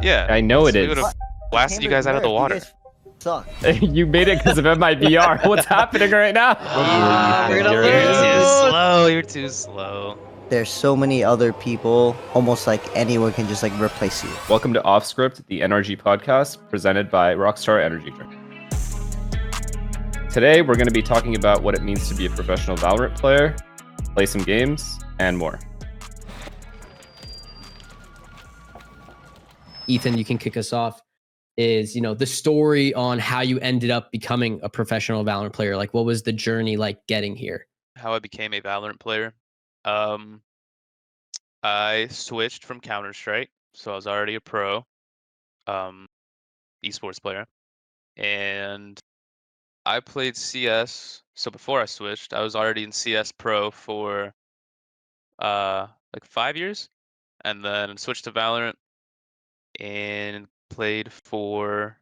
Yeah. I know it we is. would have What? blasted you guys out of the You water. guys suck. You made it because of MIBR. What's happening right now? We're gonna You're lose. too slow. You're too slow. There's so many other people, almost like anyone can just like replace you. Welcome to Offscript, the NRG Podcast, presented by Rockstar Energy. Today, we're going to be talking about what it means to be a professional Valorant player, play some games, and more. Ethan, you can kick us off. Is, the story on how you ended up becoming a professional Valorant player. Like, what was the journey like getting here? How I became a Valorant player. I switched from Counter-Strike, so I was already a pro esports player. And I played CS. So before I switched, I was already in CS Pro for like 5 years, and then switched to Valorant and played for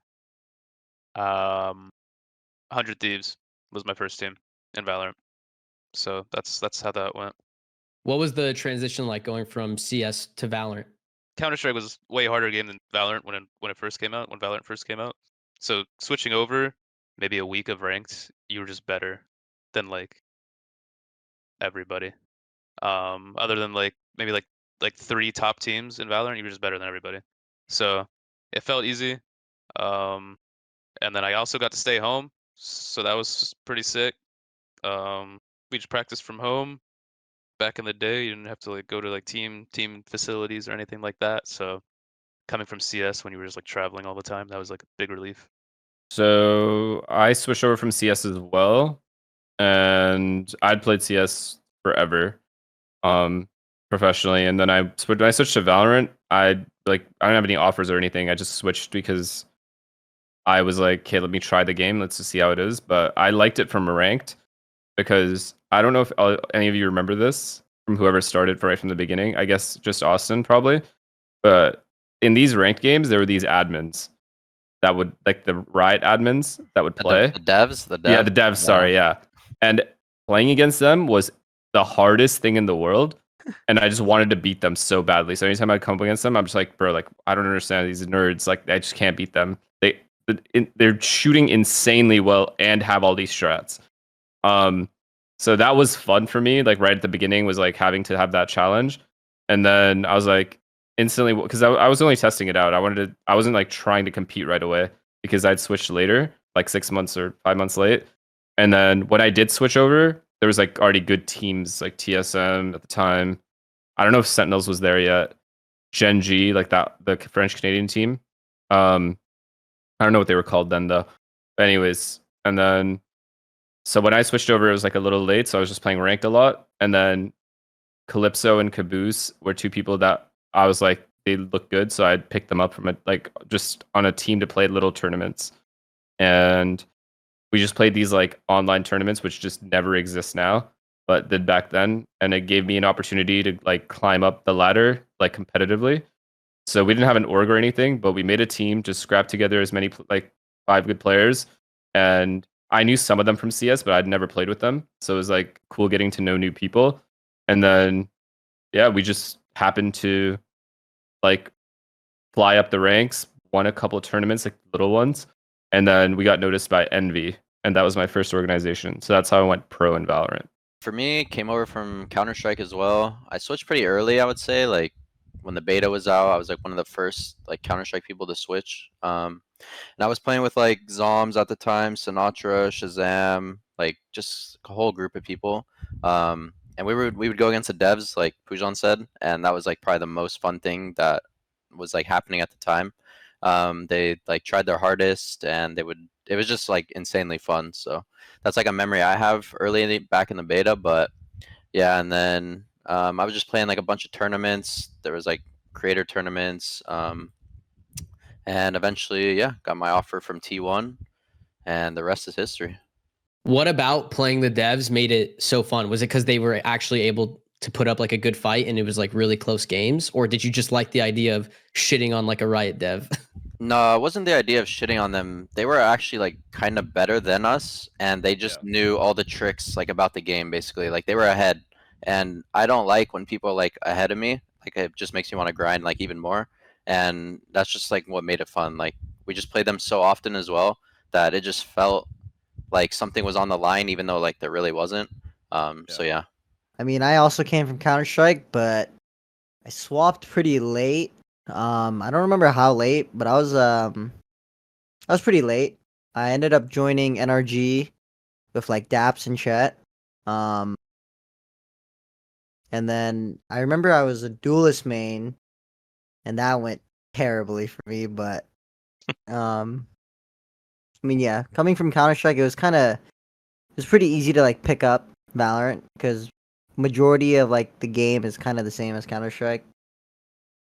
100 Thieves was my first team in Valorant. So that's how that went. What was the transition like going from CS to Valorant? Counter-Strike was a way harder game than Valorant when it first came out, when Valorant first came out. So switching over, maybe a week of ranked, you were just better than like everybody. Other than like maybe like 3 top teams in Valorant, you were just better than everybody. So it felt easy. And then I also got to stay home, so that was just pretty sick. We just practiced from home. Back in the day, you didn't have to like go to like team facilities or anything like that. So coming from CS when you were just like traveling all the time, that was like a big relief. So I switched over from CS as well, and I'd played CS forever, professionally. And then when I switched to Valorant, I don't have any offers or anything. I just switched because I was like, okay, let me try the game. Let's just see how it is. But I liked it from ranked because I don't know if any of you remember this from whoever started right from the beginning. I guess just Austin probably. But in these ranked games, there were these admins that would, like the Riot admins that would play. The devs? Yeah, the devs, sorry, yeah. And playing against them was the hardest thing in the world. And I just wanted to beat them so badly. So anytime I'd come up against them, I'm just like, bro, like, I don't understand these nerds. Like, I just can't beat them. They're shooting insanely well and have all these strats. So that was fun for me. Like right at the beginning was like having to have that challenge. And then I was like instantly, because I was only testing it out. I wasn't like trying to compete right away because I'd switched later, like 6 months or 5 months late. And then when I did switch over, there was like already good teams like TSM at the time. I don't know if Sentinels was there yet. Gen G, like that, the French Canadian team. I don't know what they were called then though. But anyways, and then so when I switched over, it was like a little late, so I was just playing ranked a lot. And then Calypso and Caboose were 2 people that I was like, they look good, so I'd pick them up from it, like just on a team to play little tournaments. And we just played these like online tournaments, which just never exist now, but did back then. And it gave me an opportunity to like climb up the ladder like competitively. So we didn't have an org or anything, but we made a team, just scrapped together as many like 5 good players. And I knew some of them from CS, but I'd never played with them. So it was like cool getting to know new people. And then, yeah, we just happened to like fly up the ranks, won a couple of tournaments, like little ones. And then we got noticed by Envy. And that was my first organization. So that's how I went pro in Valorant. For me, came over from Counter-Strike as well. I switched pretty early, I would say. Like when the beta was out, I was like one of the first like Counter-Strike people to switch. And I was playing with like Zoms at the time, Sinatra, Shazam, like just a whole group of people. And we would go against the devs, like Pujan said, and that was like probably the most fun thing that was like happening at the time. They like tried their hardest, and it was just like insanely fun. So that's like a memory I have back in the beta. But yeah, and then I was just playing like a bunch of tournaments. There was like creator tournaments. And eventually, yeah, got my offer from T1, and the rest is history. What about playing the devs made it so fun? Was it because they were actually able to put up like a good fight and it was like really close games? Or did you just like the idea of shitting on like a Riot dev? No, it wasn't the idea of shitting on them. They were actually like kind of better than us, and they just knew all the tricks like about the game, basically. Like they were ahead. And I don't like when people are like ahead of me. Like it just makes me want to grind like even more. and that's just like what made it fun. Like we just played them so often as well that it just felt like something was on the line, even though like there really wasn't. So yeah. I mean, I also came from Counter Strike, but I swapped pretty late. I don't remember how late, but I was pretty late. I ended up joining NRG with like Daps and Chet. And then I remember I was a duelist main, and that went terribly for me. But I mean, yeah, coming from Counter Strike, it was pretty easy to like pick up Valorant because majority of like the game is kind of the same as Counter Strike.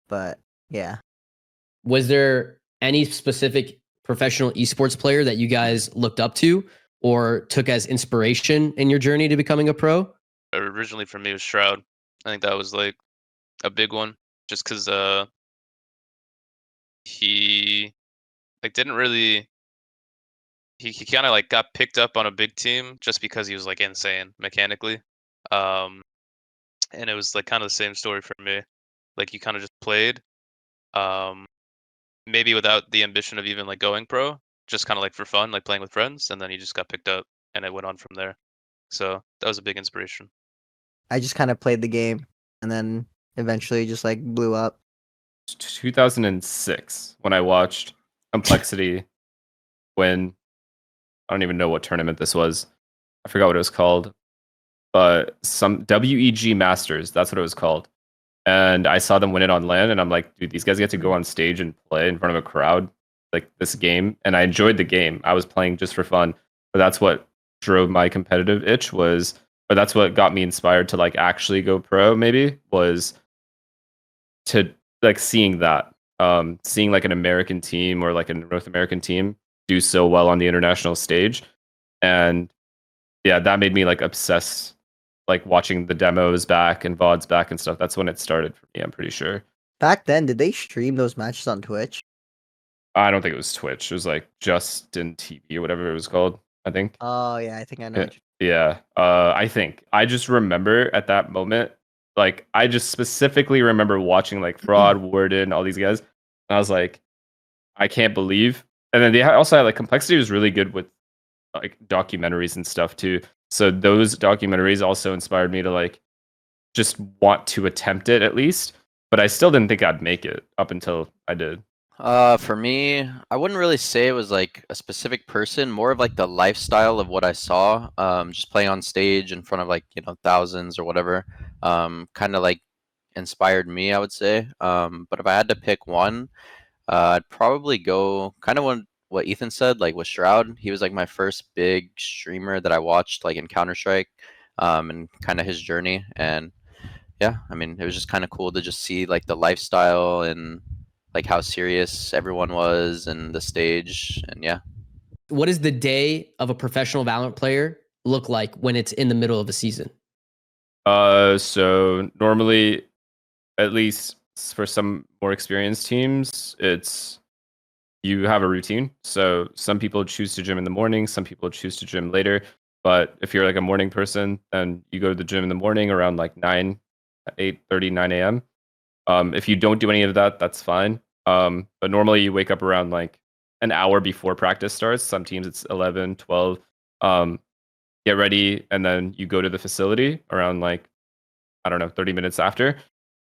But yeah, Was there any specific professional esports player that you guys looked up to or took as inspiration in your journey to becoming a pro? Originally for me it was sRoD. I think that was like a big one, just because he like didn't really he kind of like got picked up on a big team just because he was like insane mechanically. Um, and it was like kind of the same story for me. Like you kind of just played, um, maybe without the ambition of even like going pro, just kind of like for fun, like playing with friends, and then he just got picked up, and it went on from there. So that was a big inspiration. I just kind of played the game, and then eventually just like blew up. 2006 when I watched Complexity win. I don't even know what tournament this was. I forgot what it was called, but some WEG Masters. That's what it was called. And I saw them win it on LAN, and I'm like, dude, these guys get to go on stage and play in front of a crowd like this game. And I enjoyed the game. I was playing just for fun, but that's what drove my competitive itch was, or that's what got me inspired to like actually go pro. Maybe was to like seeing that, seeing like an American team or like a North American team do so well on the international stage, and yeah, that made me like obsess, like watching the demos back and VODs back and stuff. That's when it started for me, I'm pretty sure. Back then, did they stream those matches on Twitch? I don't think it was Twitch. It was like Justin TV or whatever it was called, I think. Oh yeah, I think I know. Yeah. What Yeah. I think I just remember at that moment, like I just specifically remember watching like fRoD, Warden, all these guys. And I was like, I can't believe. And then they also had like Complexity was really good with like documentaries and stuff too. So those documentaries also inspired me to like just want to attempt it at least. But I still didn't think I'd make it up until I did. For me, I wouldn't really say it was like a specific person, more of like the lifestyle of what I saw. Just playing on stage in front of like, thousands or whatever. Kind of like inspired me, I would say. But if I had to pick one, I'd probably go kind of what Ethan said, like with sRoD. He was like my first big streamer that I watched like in Counter-Strike, and kind of his journey. And yeah, I mean, it was just kind of cool to just see like the lifestyle and like how serious everyone was and the stage. And yeah. What does the day of a professional Valorant player look like when it's in the middle of a season? So normally, at least for some more experienced teams, it's you have a routine. So some people choose to gym in the morning, some people choose to gym later. But if you're like a morning person, then you go to the gym in the morning around like 8:30, 9 a.m. If you don't do any of that, that's fine. But normally you wake up around like an hour before practice starts. Some teams it's 11, 12. Get ready, and then you go to the facility around like, I don't know, 30 minutes after.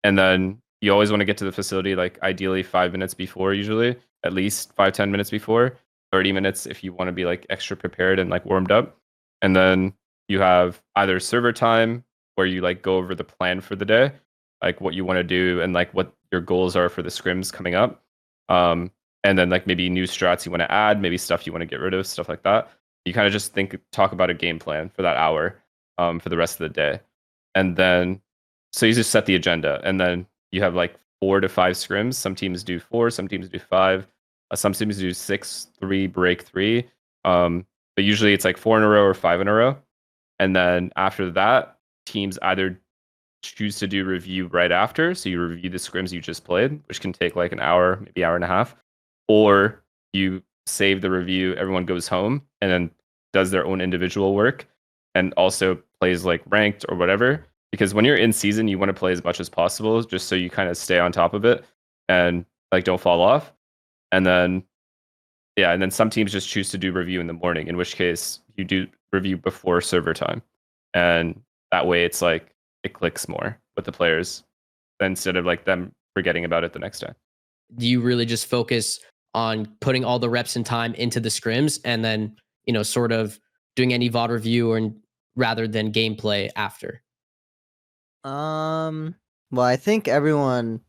And then you always want to get to the facility like ideally 5 minutes before, usually, at least 5-10 minutes before, 30 minutes if you want to be like extra prepared and like warmed up. And then you have either server time where you like go over the plan for the day, like what you want to do and like what your goals are for the scrims coming up. And then like maybe new strats you want to add, maybe stuff you want to get rid of, stuff like that. You kind of just talk about a game plan for that hour, for the rest of the day. And then, so you just set the agenda, and then you have like 4 to 5 scrims. Some teams do 4, some teams do 5, some teams do 6, 3, break 3. But usually it's like 4 in a row or 5 in a row. And then after that, teams either choose to do review right after. So you review the scrims you just played, which can take like an hour, maybe hour and a half, or you save the review, everyone goes home and then does their own individual work and also plays like ranked or whatever. Because when you're in season, you want to play as much as possible just so you kind of stay on top of it. And like don't fall off. And then and then some teams just choose to do review in the morning, in which case you do review before server time. And that way it's like it clicks more with the players instead of like them forgetting about it the next time. Do you really just focus on putting all the reps and time into the scrims and then, sort of doing any VOD review or rather than gameplay after? Well, I think everyone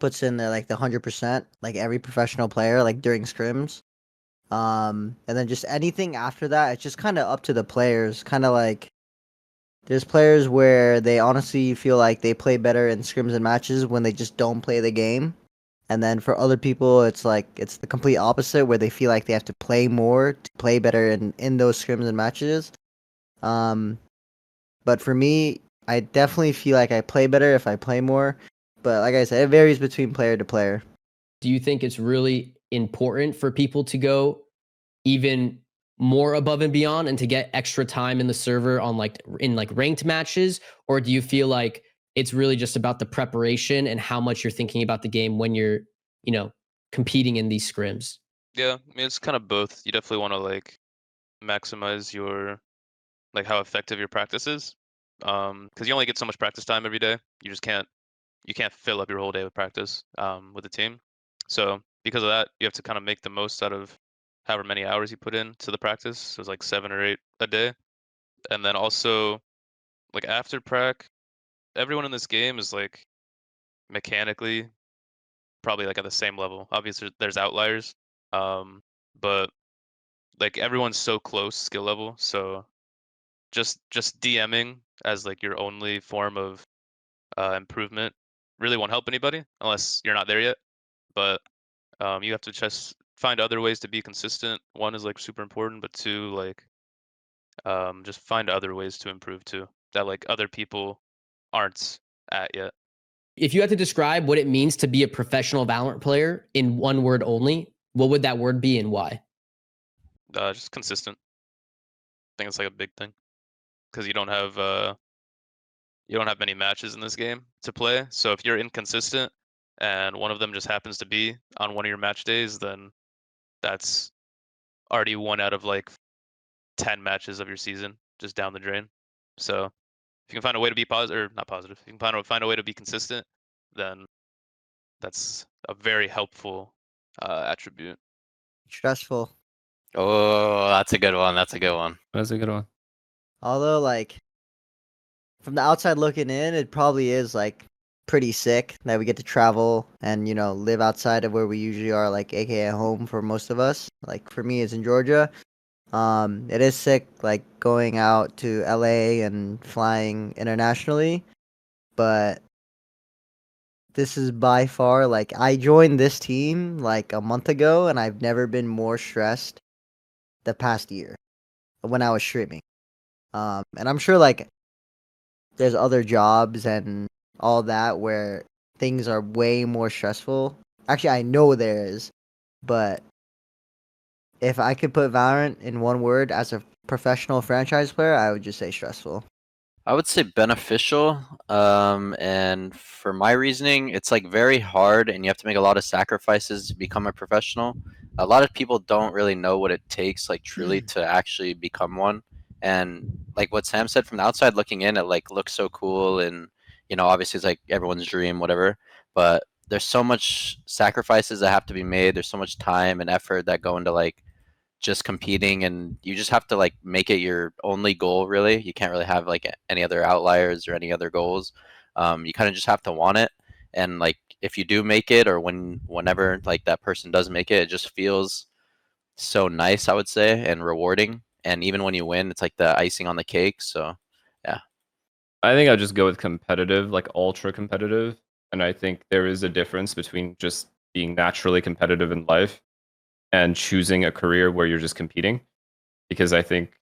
puts in like the 100%, like every professional player, like during scrims. And then just anything after that, it's just kind of up to the players. Kind of like there's players where they honestly feel like they play better in scrims and matches when they just don't play the game. And then for other people, it's like it's the complete opposite where they feel like they have to play more to play better in those scrims and matches. But for me, I definitely feel like I play better if I play more. But like I said, it varies between player to player. Do you think it's really important for people to go even more above and beyond and to get extra time in the server on in ranked matches? Or do you feel like it's really just about the preparation and how much you're thinking about the game when you're, competing in these scrims? Yeah, I mean it's kind of both. You definitely want to like maximize your like how effective your practice is. Because you only get so much practice time every day. You can't fill up your whole day with practice with the team. So because of that, you have to kind of make the most out of however many hours you put in to the practice. So it's like 7 or 8 a day. And then also like after prac, everyone in this game is like mechanically probably like at the same level. Obviously there's outliers. But like everyone's so close skill level. So just DMing as like your only form of improvement really won't help anybody unless you're not there yet. But you have to just find other ways to be consistent. One is like super important, but two, like just find other ways to improve too that like other people aren't at yet. If you had to describe what it means to be a professional Valorant player in one word only, what would that word be and why? Just consistent. I think it's like a big thing because you don't have many matches in this game to play. So if you're inconsistent and one of them just happens to be on one of your match days, then that's already 1 out of like 10 matches of your season just down the drain. So if you can find a way to be positive, or not positive, if you can find a way to be consistent, then that's a very helpful attribute. Stressful. Oh, that's a good one. That's a good one. That's a good one. Although, like, from the outside looking in, it probably is like pretty sick that we get to travel and live outside of where we usually are, like aka home for most of us. Like for me, it's in Georgia. It is sick, like going out to LA and flying internationally, but this is by far like I joined this team like a month ago, and I've never been more stressed the past year when I was streaming. And I'm sure like there's other jobs and all that where things are way more stressful. Actually, I know there is, but if I could put Valorant in one word as a professional franchise player, I would just say stressful. I would say beneficial. And for my reasoning, it's like very hard and you have to make a lot of sacrifices to become a professional. A lot of people don't really know what it takes, like truly to actually become one. And like what Sam said, from the outside looking in, it like looks so cool and obviously it's like everyone's dream, whatever. But there's so much sacrifices that have to be made. There's so much time and effort that go into like just competing, and you just have to like make it your only goal. Really, you can't really have like any other outliers or any other goals. You kind of just have to want it, and like if you do make it, or whenever like that person does make it, it just feels so nice, I would say, and rewarding. And even when you win, it's like the icing on the cake. So yeah. I think I'll just go with competitive, like ultra competitive. And I think there is a difference between just being naturally competitive in life and choosing a career where you're just competing. Because I think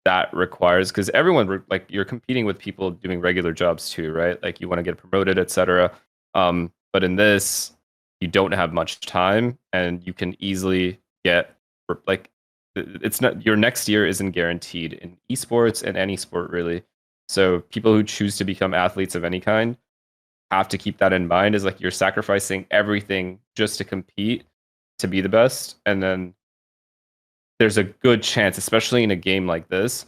that requires, because everyone, like you're competing with people doing regular jobs too, right? Like you want to get promoted, etc. But in this, you don't have much time and you can easily get like, it's not, your next year isn't guaranteed in esports and any sport really. So people who choose to become athletes of any kind, have to keep that in mind is like you're sacrificing everything just to compete to be the best, and then there's a good chance, especially in a game like this,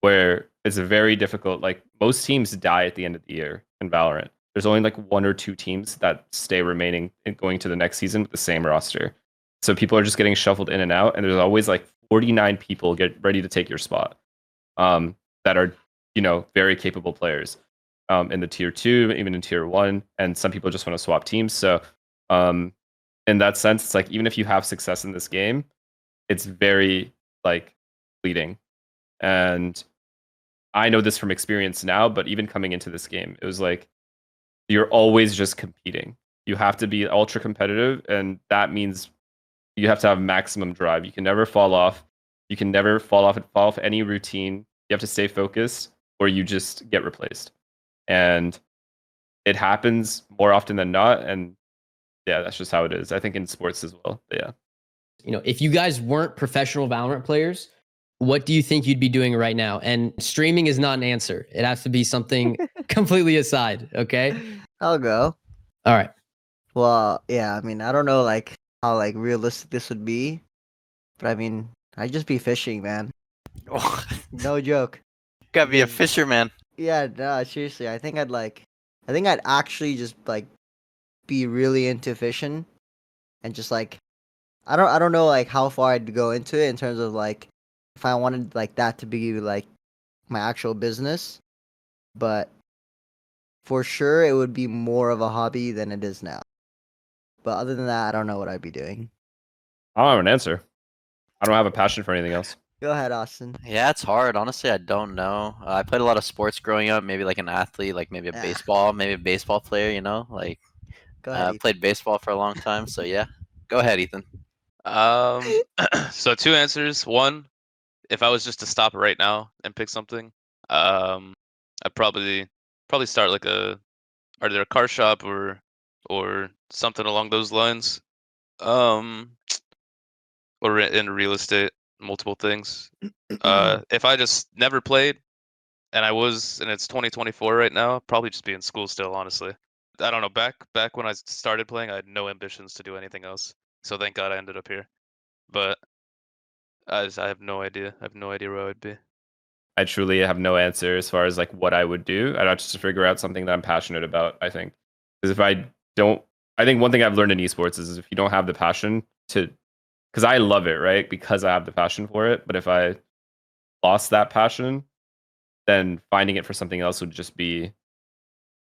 where it's very difficult. Like most teams die at the end of the year in Valorant. There's only like 1 or 2 teams that stay remaining and going to the next season with the same roster. So people are just getting shuffled in and out, and there's always like 49 people get ready to take your spot, that are, you know, very capable players, in the tier 2, even in tier 1, and some people just want to swap teams. So in that sense, it's like even if you have success in this game, it's very like fleeting. And I know this from experience now, but even coming into this game, it was like you're always just competing. You have to be ultra competitive, and that means you have to have maximum drive. You can never fall off. You can never fall off any routine. You have to stay focused, or you just get replaced. And it happens more often than not. And yeah, that's just how it is. I think in sports as well. But yeah. You know, if you guys weren't professional Valorant players, what do you think you'd be doing right now? And streaming is not an answer. It has to be something completely aside. Okay. I'll go. All right. Well, yeah, I mean, I don't know like how like realistic this would be, but I mean, I'd just be fishing, man. No joke. Gotta be a fisherman. Yeah, no, seriously. I think I'd actually just like be really into fishing, and just like I don't know like how far I'd go into it in terms of like if I wanted like that to be like my actual business, but for sure it would be more of a hobby than it is now. But other than that, I don't know what I'd be doing. I don't have an answer. I don't have a passion for anything else. Go ahead, Austin. Yeah, it's hard. Honestly, I don't know. I played a lot of sports growing up. Maybe like an athlete, like maybe a baseball player. You know, like Go ahead. Ethan. played baseball for a long time. So yeah, go ahead, Ethan. So 2 answers. One, if I was just to stop right now and pick something, I'd probably start like either a car shop or something along those lines. Or in real estate, multiple things. If I just never played and it's 2024 right now, I'd probably just be in school still, honestly. I don't know, back when I started playing, I had no ambitions to do anything else. So thank God I ended up here. But I have no idea. I have no idea where I would be. I truly have no answer as far as like what I would do. I'd have to figure out something that I'm passionate about, I think. Because I think one thing I've learned in esports is if you don't have the passion because I love it, right? Because I have the passion for it. But if I lost that passion, then finding it for something else would just be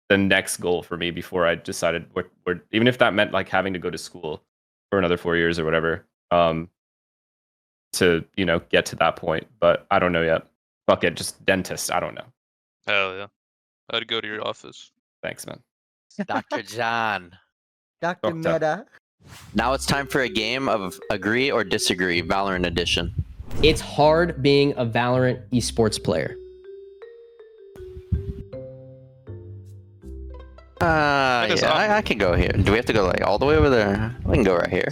the next goal for me before I decided even if that meant like having to go to school for another 4 years or whatever, to, you know, get to that point. But I don't know yet. Fuck it, just dentist. I don't know. Hell yeah. I'd go to your office. Thanks, man. Dr. John. Dr. Doctor. Meta. Now it's time for a game of agree or disagree, Valorant edition. It's hard being a Valorant esports player. I can go here. Do we have to go like all the way over there? We can go right here.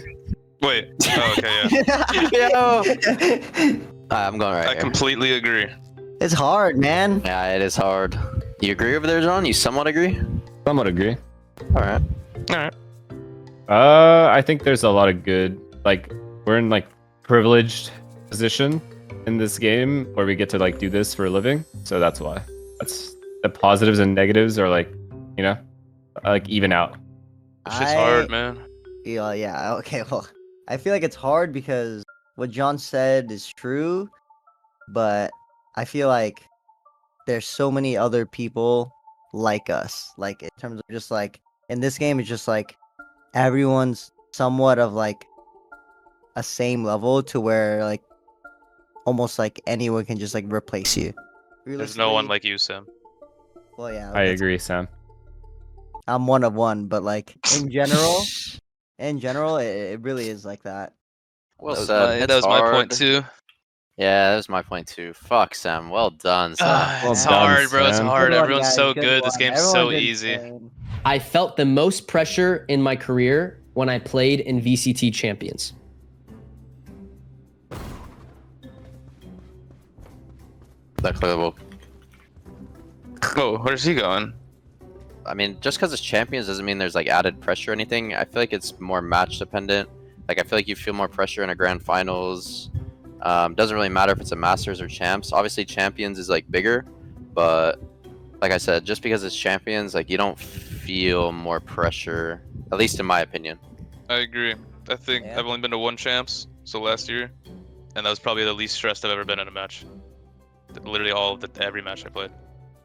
Wait. Oh, okay, yeah. I'm going right I here. completely agree. It's hard, man. Yeah, it is hard. You agree over there, John? You somewhat agree? Somewhat agree. All right. All right. I think there's a lot of good, like, we're in like privileged position in this game where we get to like do this for a living. So that's why. That's the positives and negatives are like, you know, like even out. It's just hard, man. Yeah, okay, well, I feel like it's hard because what John said is true, but I feel like there's so many other people like us. Like, in terms of just like, in this game, it's just like, everyone's somewhat of like a same level to where like almost like anyone can just like replace you. There's no one like you, Sam. Well, yeah, I agree, Sam. I'm one of one, but like in general, it really is like that. Well That was said. that was my point hard. too. Yeah, that was my point too. Fuck, Sam. Well done, Sam. It's Well done, hard, bro. It's Sam. hard. Good one, Everyone's guys, so good good. This one. game's Everyone so did easy. insane. I felt the most pressure in my career when I played in VCT Champions. That clickable. Oh, where's he going? I mean, just because it's champions doesn't mean there's like added pressure or anything. I feel like it's more match dependent. Like I feel like you feel more pressure in a grand finals. Doesn't really matter if it's a masters or champs. Obviously, champions is like bigger, but like I said, just because it's champions, like you don't feel more pressure. At least in my opinion. I agree. I think Yeah. I've only been to one champs, so last year, and that was probably the least stressed I've ever been in a match. Literally every match I played.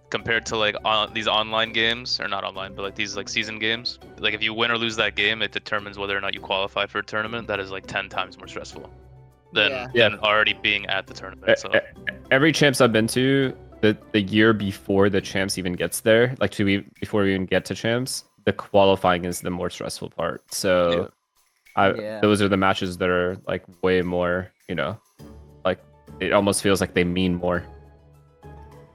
Compared to like these online games, or not online, but like these like season games. Like if you win or lose that game, it determines whether or not you qualify for a tournament. That is like 10 times more stressful than Yeah. than already being at the tournament. So Every champs I've been to, the year before the champs even gets there, like before we even get to champs, the qualifying is the more stressful part. So Yeah. those are the matches that are like way more, like it almost feels like they mean more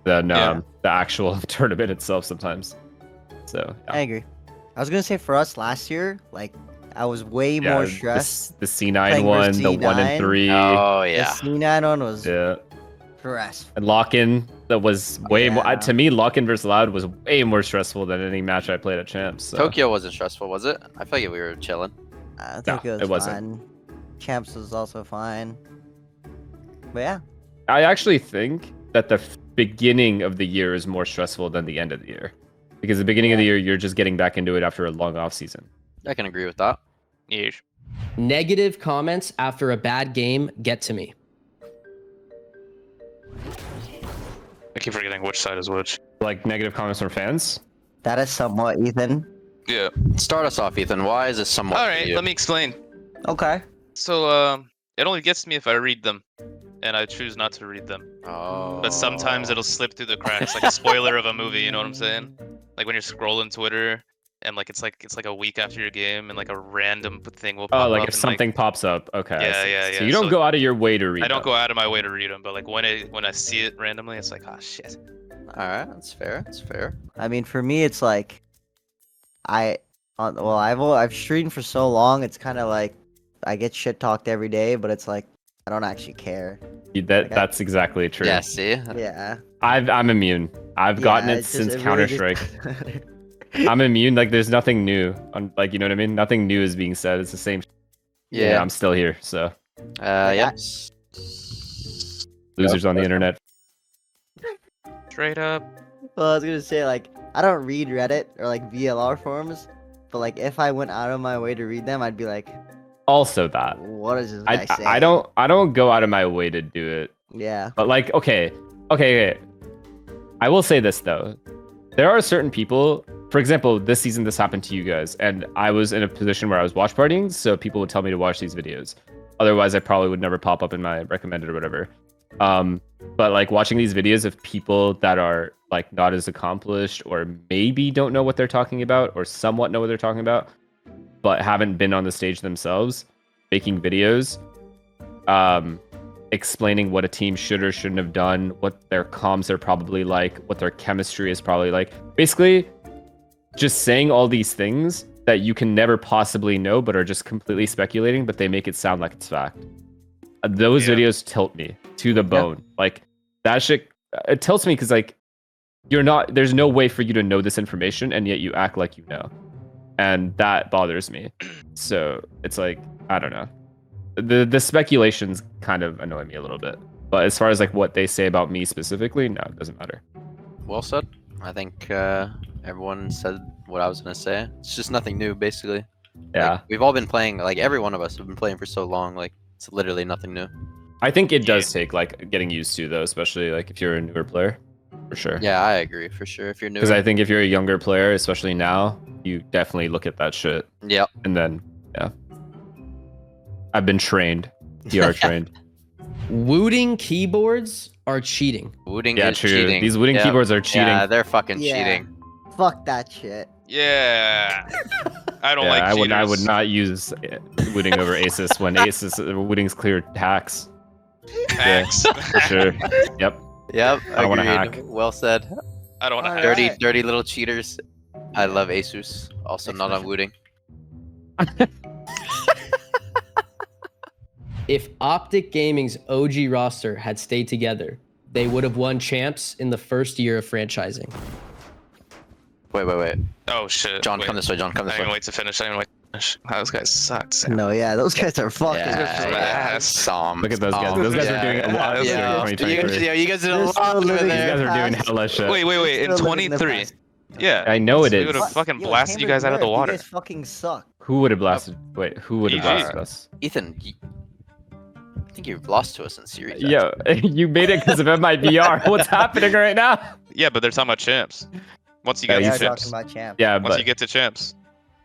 than Yeah. the actual tournament itself sometimes. So I agree. I was gonna say for us last year, like I was way yeah, more stressed. the C9 playing one, versus the 1 C9. and 3, Oh The yeah. C9 one was yeah, stressful. and lock-in that was way more. Yeah. To me, lock-in versus loud was way more stressful than any match I played at champs. So. Tokyo wasn't stressful, was it? I feel like we were chilling. I think No, it was it wasn't. fine. Champs was also fine. But yeah, I actually think that the beginning of the year is more stressful than the end of the year, because the beginning of the year you're just getting back into it after a long off season. I can agree with that. yeah. Negative comments after a bad game get to me. I keep forgetting which side is which. Like negative comments from fans. that is somewhat Ethan. Yeah. Start us off, Ethan. Why is this somewhat? All for right, you? let me explain. Okay. So it only gets to me if I read them, and I choose not to read them. Oh. But sometimes it'll slip through the cracks, like a spoiler of a movie. You know what I'm saying? Like when you're scrolling Twitter, and like it's like a week after your game, and like a random thing will pop Oh, like up. if and, something pops up. Okay. I Yeah, see. yeah, So yeah, you don't so go out of your way to read. I don't them. go out of my way to read them, but like when I see it randomly, it's like, oh shit. All right, that's fair. That's fair. I mean, for me, it's like I've streamed for so long. It's kind of like I get shit talked every day, but it's like I don't actually care. That's exactly true. Yeah. See. Yeah. I'm immune. I've gotten Yeah, it it's just- since it Counter really Strike. just- I'm immune. Like there's nothing new. Like you know what I mean. Nothing new is being said. It's the same. Yeah. I'm still here. So Yeah. losers on the internet. Straight up. Well, I was gonna say like I don't read Reddit or like VLR forums, but like if I went out of my way to read them, I'd be like, Also that. what is this guy saying? I don't go out of my way to do it. Yeah. But like, okay. I will say this though. There are certain people, for example, this season this happened to you guys, and I was in a position where I was watch partying, so people would tell me to watch these videos. Otherwise, I probably would never pop up in my recommended or whatever. But like watching these videos of people that are like not as accomplished or maybe don't know what they're talking about or somewhat know what they're talking about, but haven't been on the stage themselves, making videos, explaining what a team should or shouldn't have done, what their comms are probably like, what their chemistry is probably like. Basically, just saying all these things that you can never possibly know, but are just completely speculating, but they make it sound like it's fact. Those Yeah. videos tilt me to the bone. Like that shit, it tilts me because like there's no way for you to know this information, and yet you act like you know, and that bothers me. So it's like I don't know. The speculations kind of annoy me a little bit, but as far as like what they say about me specifically, no, it doesn't matter. Well said. I think everyone said what I was gonna say. It's just nothing new, basically. Yeah, Like, we've all been playing. Like every one of us have been playing for so long. Like it's literally nothing new. I think it does take like getting used to though, especially like if you're a newer player, for sure. Yeah, I agree for sure. If you're new. Because I think if you're a younger player, especially now, you definitely look at that shit, Yep. and then yeah, I've been trained, PR trained. Wooting keyboards are cheating. Wooting Yeah, is true. cheating. These wooden Yep. keyboards are cheating. Yeah, they're fucking Yeah. cheating. Fuck that shit. Yeah. I don't Yeah, like I would cheaters. not use Wooting over Asus when Wooting's clear hacks. Hacks. For sure. Yep. Yep. I don't wanna agreed. hack. Well said. I don't want to Alright. hack. Dirty little cheaters. I love Asus. Also not on Wooting. If OpTic Gaming's OG roster had stayed together, they would have won champs in the first year of franchising. Wait. shit. John, wait. come this way. John, come this I didn't way. wait to finish. I didn't wait to finish. Those guys sucked. Sam. No, yeah, those guys are fucking. Yeah, ass. Psalm. Look at those guys. Those guys are doing a lot yeah. during You 2023. guys, you guys did a They're lot still over living These there. guys are doing past. hella shit. Wait. In Still living the 23. past. Yeah. I know it We is. would have fucking Yo, blasted you Chambers guys out of the nerfed. water. You guys fucking suck. Who would have blasted? Wait, who would have EG. blasted us? Ethan, I think you've lost to us in series. Yo, you made it because of MIVR. What's happening right now? Yeah, but they're talking about champs. Once you Yeah, get We you are to said- champs. talking about champ. Yeah, Once but you get to champs.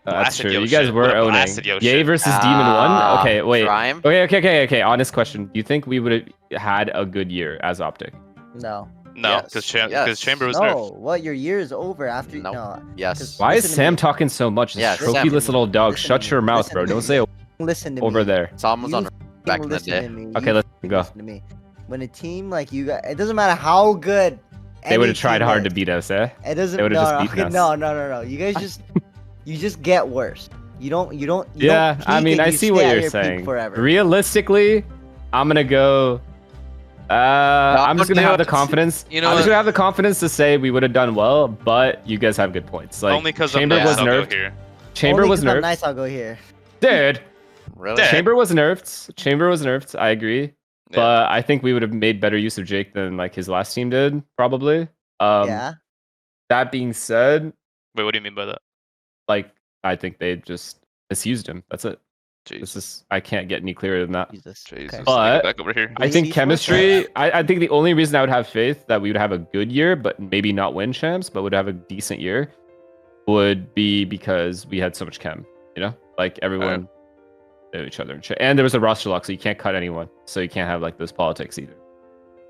that's blasted true. yo You guys shit. were Would've owning. blasted yo Yay shit. versus Demon 1? Okay, wait. Prime? Okay. Honest question. Do you think we would have had a good year as OpTic? No. No, Yes, because yes. Chamber was No. nerfed. What? Your year is over after. Nope. No. Yes. Why is Listen to Sam me. talking so much? This Yeah, trophyless Sam. little dog. Listen Shut to your me. mouth, Listen bro. to Don't me. say Listen to over me. there. Psalm was You on back in the listen day. to me. Okay, You let's go. listen to me. When a team like you guys, it doesn't matter how good. They would have any tried team hard is. to beat us, eh? It doesn't. they would've just no, beaten us. no. You guys just, you just get worse. You don't. Yeah, don't I peak mean, and I you see stay what at you're your peak saying. Forever. Realistically, I'm gonna go. I'm just gonna have the confidence. You know I'm just what? gonna have the confidence to say we would have done well, but you guys have good points. Like Only because Chamber was I'll go nerfed. here. Chamber Only was 'cause I'm nerfed. nice. I'll go here. Dude, Really? Dead. Chamber was nerfed. Chamber was nerfed. I agree, Yeah. but I think we would have made better use of Jake than like his last team did, probably. Yeah. That being said, Wait, what do you mean by that? like I think they just misused him. That's it. This Jesus. is I can't get any clearer than that. Jesus. Jesus. Okay. But- Back over here. I think VCT chemistry. I think the only reason I would have faith that we would have a good year, but maybe not win champs, but would have a decent year, would be because we had so much chem. You know, like everyone knew each other, and there was a roster lock, so you can't cut anyone, so you can't have like those politics either.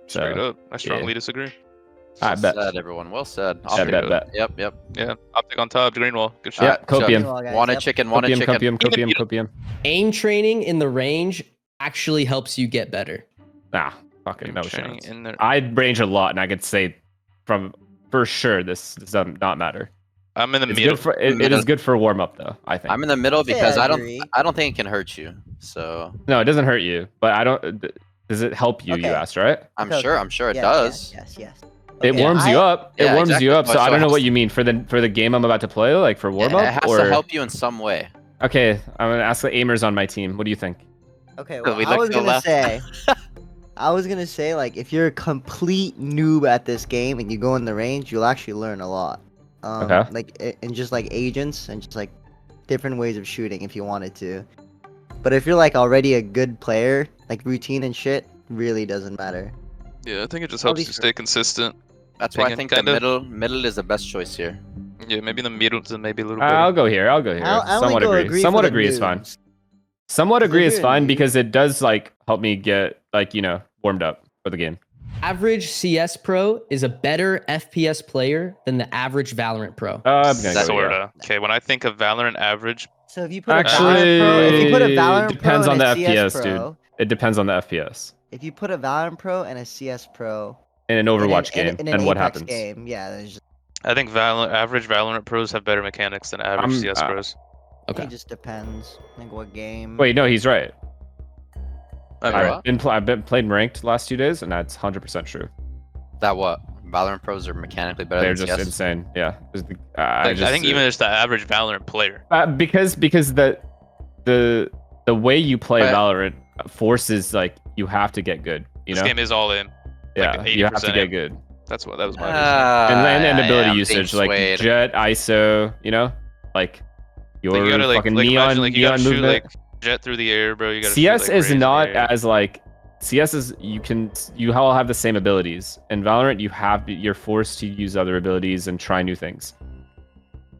Straight So, up. I strongly disagree. I Well bet. said, everyone. Well said. Bet. Yep. Yeah. OpTic on top. Greenwall. Good shit. Yeah, Alright, so- copium. Well, guys, Want a yep. chicken, want a chicken. Copium. Aim training in the range actually helps you get better. Nah, fucking no Training chance. in there. I range a lot, and I could say for sure this does not matter. I'm in the It's middle. good for it is good for warm up though. I think. I'm in the middle Yeah, because I I agree. don't think it can hurt you. So No, it doesn't hurt you, but I don't. Does it help you? You Okay. asked, right? I'm Okay, sure it Yes, does. Yes. It Okay, warms you up. It Yeah, warms exactly. you up. So But I so don't know has- what you mean for the game I'm about to play, like for warm Yeah, up, it has or to help you in some way. okay. I'm gonna ask the aimers on my team. What do you think? Okay, Because well, we I like was to gonna laugh. say, like, if you're a complete noob at this game and you go in the range, you'll actually learn a lot. Okay. Like, and just like agents and just like different ways of shooting if you wanted to. But if you're like already a good player, like routine and shit, really doesn't matter. Yeah, I think it just I'll helps be you sure. stay consistent. That's why I Pinging, think kinda. the middle is the best choice here. Yeah, maybe in the middle to maybe a little bit. I'll go here. I only Somewhat go agree. for Somewhat the agree is fine. noobs. Somewhat Because agree if is you're a fine noob- because it does like help me get like warmed up for the game. Average CS pro is a better FPS player than the average Valorant pro. I'm gonna go That's yeah. Sorta. Okay, when I think of Valorant average, So if you put Actually, a Valorant Pro, if you put a Valorant depends Pro on and the a CS FPS, Pro, dude. It depends on the FPS if you put a Valorant Pro and a CS Pro in an Overwatch in game an and what Apex happens. game, yeah, there's just, I think average Valorant pros have better mechanics than average CS pros. Okay. it just depends. Like what game. Wait, no, he's right. I mean, Alright. I've been played ranked the last 2 days, and that's 100% true. That what? Valorant pros are mechanically better They're than just CS. insane. Yeah. I think even just the average Valorant player. because the way you play But- Valorant forces like you have to get good. You This know, game is all in. yeah, like you have to 80% get aim. good. That was my reason. And ability I'm being usage, like swayed. jet, ISO. You know, like your Like, you gotta like fucking imagine, neon you gotta shoot movement. like jet through the air, bro. You gotta CS shoot, like, is rays in the not air. as like CS is you all have the same abilities. In Valorant, you're forced to use other abilities and try new things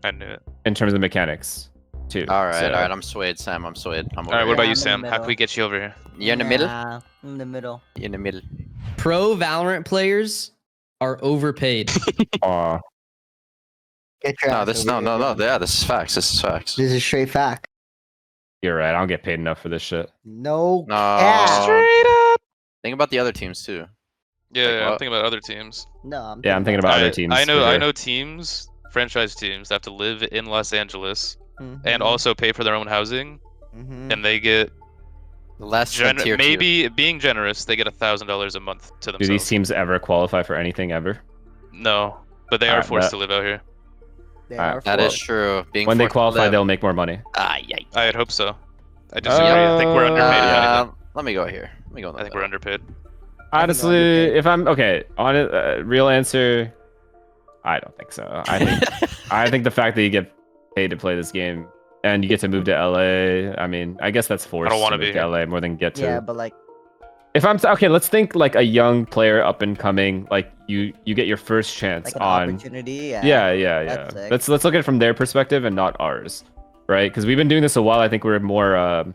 I knew it. in terms of mechanics too. All right, So- all right. I'm swayed, Sam. I'm swayed. I'm All right, over what about Yeah, you, I'm in the Sam? How can middle. we get you over here? You're in the middle. Nah, I'm in the middle. You're in the middle. Pro Valorant players are overpaid. Aw. Get your No, ass this over no. here. Yeah, this is facts. This is facts. This is straight fact. You're right. I don't get paid enough for this shit. No No. cap. Straight up. Think about the other teams too. Yeah, Like yeah, I'm what? thinking about other teams. No, Yeah, I'm thinking about other Alright, teams. I know, for I sure. know teams, franchise teams that have to live in Los Angeles Mhm, and also pay for their own housing, mhm. and they get Less than tier two. maybe being generous, they get $1,000 a month to Do these themselves. teams ever qualify for anything ever? No, but they are Alright, forced bet. to live out here. They Alright, are That four. is true. Being When they forced to qualify, live. they'll make more money. Yeah. I'd hope so. I disagree. I think we're underpaid. If anything. Let me go here. Let me go. In the I think we're middle. underpaid. Honestly, underpaid. if I'm okay, on it, real answer, I don't think so. I think the fact that you get paid to play this game and you get to move to LA, I mean, I guess that's forced. I don't want wanna to be here. LA more than get to. Yeah, but like, If I'm okay, let's think like a young player up and coming, like you get your first chance like an on. opportunity. Yeah. That's sick. Let's look at it from their perspective and not ours, right? Because we've been doing this a while. I think we're more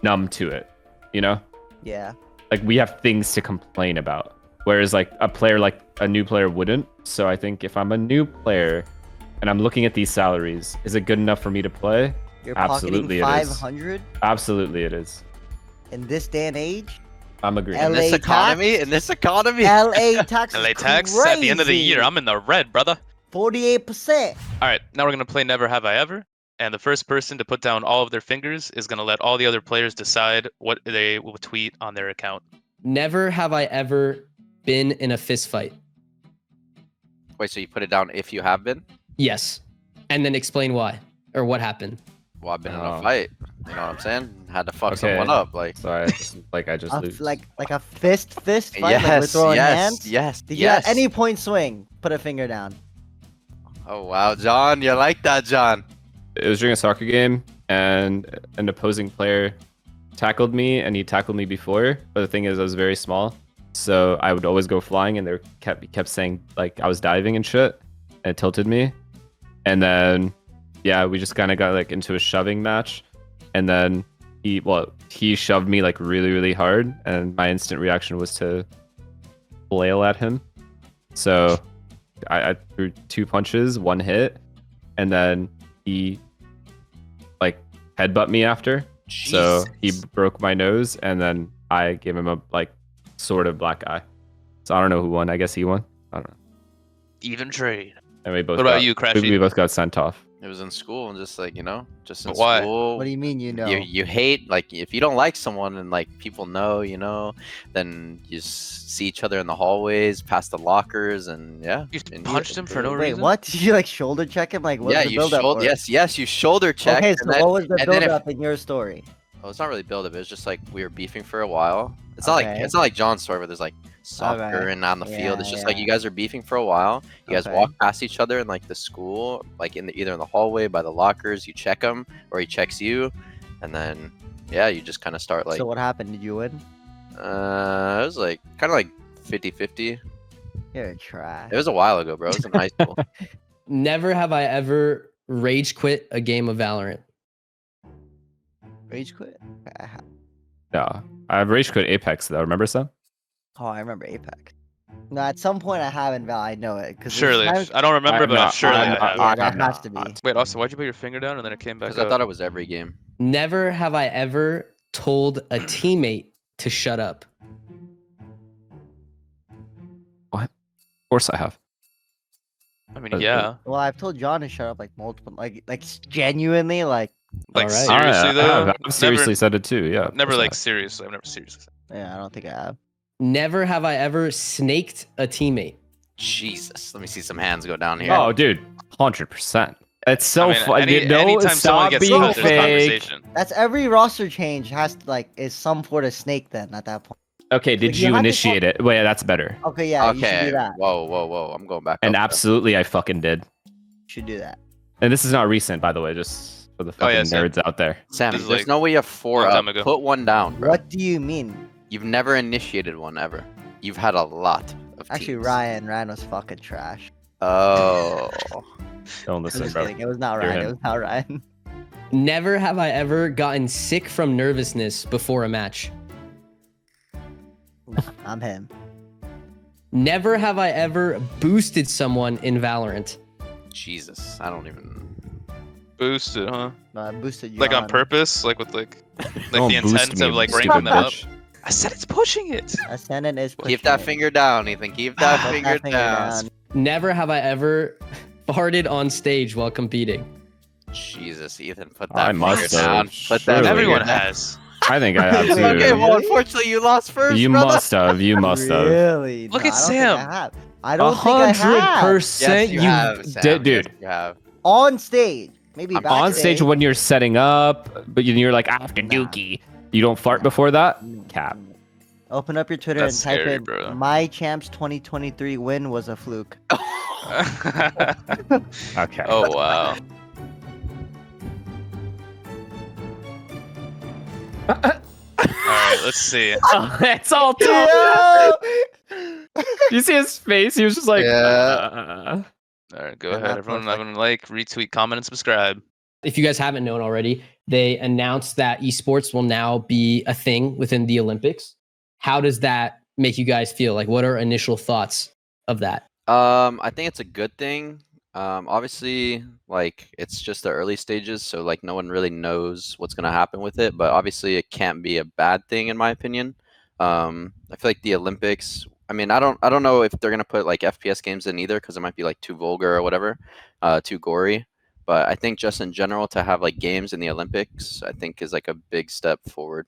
numb to it, you know. Yeah. Like we have things to complain about, whereas like a new player wouldn't. So I think if I'm a new player and I'm looking at these salaries, is it good enough for me to play? You're Absolutely pocketing it is. 500 Absolutely, it is. in this day and age. I'm agreeing. In this LA economy. tax? In this economy. LA tax. LA is tax at the end of the year. crazy. I'm in the red, brother. 48%. All right, now we're gonna play Never Have I Ever, and the first person to put down all of their fingers is gonna let all the other players decide what they will tweet on their account. Never have I ever been in a fist fight. Wait, so you put it down if you have been? Yes. And then explain why or what happened. Well, I've been in Oh. a fight. You know what I'm saying? Had to fuck Okay. someone up. Like. So I just lose. Like a fist fight. Like we're Yes. throwing Yes. hands. Yes. Did you yes. at any point swing? Put a finger down. Oh wow, John, you like that, John? It was during a soccer game, and an opposing player tackled me, and he tackled me before. But the thing is, I was very small, so I would always go flying, and they kept saying like I was diving and shit, and it tilted me. And then, yeah, we just kind of got like into a shoving match, and then he shoved me like really, really hard, and my instant reaction was to flail at him. So I threw 2 punches, 1 hit, and then he like headbutt me after. So he Jesus. broke my nose, and then I gave him a like sort of black eye. So I don't know who won. I guess he won. I don't know. Even trade. And we both. What about got- you, we Crashy? both got sent off. It was in school and just like just in But why? school. What do you mean you know? You hate like if you don't like someone and like people know, then you see each other in the hallways, past the lockers, and yeah. You and punched him for no Wait, reason. what? Did you like shoulder check him? Like what Yeah, was the you build up? shoulder. Yes, you shoulder checked. Okay, and so then- what was the and build then if- up in your story? Well, it's not really build up. It was just like we were beefing for a while. It's not Okay. like John's story where there's like soccer Okay. and on the field. It's Yeah, just like yeah. you guys are beefing for a while. You guys Okay. walk past each other in like the school, like either in the hallway by the lockers. You check him or he checks you, and then yeah, you just kind of start like. So what happened? Did you win? It was like kind of like 50-50. You're trash. It was a while ago, bro. It was in high school. Never have I ever rage quit a game of Valorant. Rage quit. No, I've rage quit Apex though. Remember some? Oh, I remember Apex. No, at some point I have in Val. I know it because Surely. I don't remember, but no, surely I'm I not- have. Yeah, that I'm has to be. not. Wait, Austin, why'd you put your finger down and then it came back Because I up? thought it was every game. Never have I ever told a teammate to shut up. Of course I have. I mean, yeah. Well, I've told John to shut up like multiple, like genuinely, like Like Alright. seriously though. I've seriously said it too. Yeah. of Never course I like have. seriously. I've never seriously. Said. yeah, I don't think I have. Never have I ever snaked a teammate. Jesus, let me see some hands go down here. Oh, dude, 100%. It's so I mean, fun. anytime someone Stop gets being caught, there's fake. conversation. That's every roster change has to like is some sort of snake then at that point. Okay, did Like, you you have to initiate it? Wait, that's better. Okay, yeah, you should okay. do that. Whoa. I'm going back. And up, absolutely, I fucking did. You should do that. And this is not recent, by the way, just for the Oh, fucking yeah, Sam. nerds out there. Sam, This is there's like no way you have 4 long up. time ago. Put one down, bro. What do you mean? You've never initiated one ever. You've had a lot of Actually, teams. Ryan was fucking trash. Oh. Don't I'm listen, just bro. kidding. It was not You're Ryan. It him. was not Ryan. Never have I ever gotten sick from nervousness before a match. I'm him. Never have I ever boosted someone in Valorant. Jesus, I don't even. Boosted, huh? No, I boosted you. Like on purpose, like with like Don't the boost intent me, of like stupid ranking them up. bitch. I said it's pushing it. Ascendant is Keep that pushing it. finger down, Ethan. Keep that Put finger, that finger down. down. Never have I ever farted on stage while competing. Jesus, Ethan, put I that finger must have, down. Put that surely. finger Everyone down. has. I think I have too. Okay, well, Really? unfortunately, you lost first, You brother. must have. You must have. Really? Look No, at I don't think I Sam. have. I don't think I have 100%. Yes, you have, Sam. dude. Yes, you have. on stage. Maybe I'm backstage. on stage when you're setting up, but you're like after Nah. Dookie. You don't fart before that? Cap. Open up your Twitter That's and type scary, in bro. my champs 2023 win was a fluke. Okay. Oh wow. All right, let's see. It's all Yo! talk. You see his face? He was just like, Yeah. All right, go They're ahead. not Everyone, perfect. everyone, like, retweet, comment, and subscribe. If you guys haven't known already, they announced that esports will now be a thing within the Olympics. How does that make you guys feel? Like, what are initial thoughts of that? I think it's a good thing. Obviously, like it's just the early stages, so like no one really knows what's gonna happen with it. But obviously, it can't be a bad thing in my opinion. I feel like the Olympics. I mean, I don't know if they're gonna put like FPS games in either, because it might be like too vulgar or whatever, too gory. But I think just in general to have like games in the Olympics, I think is like a big step forward.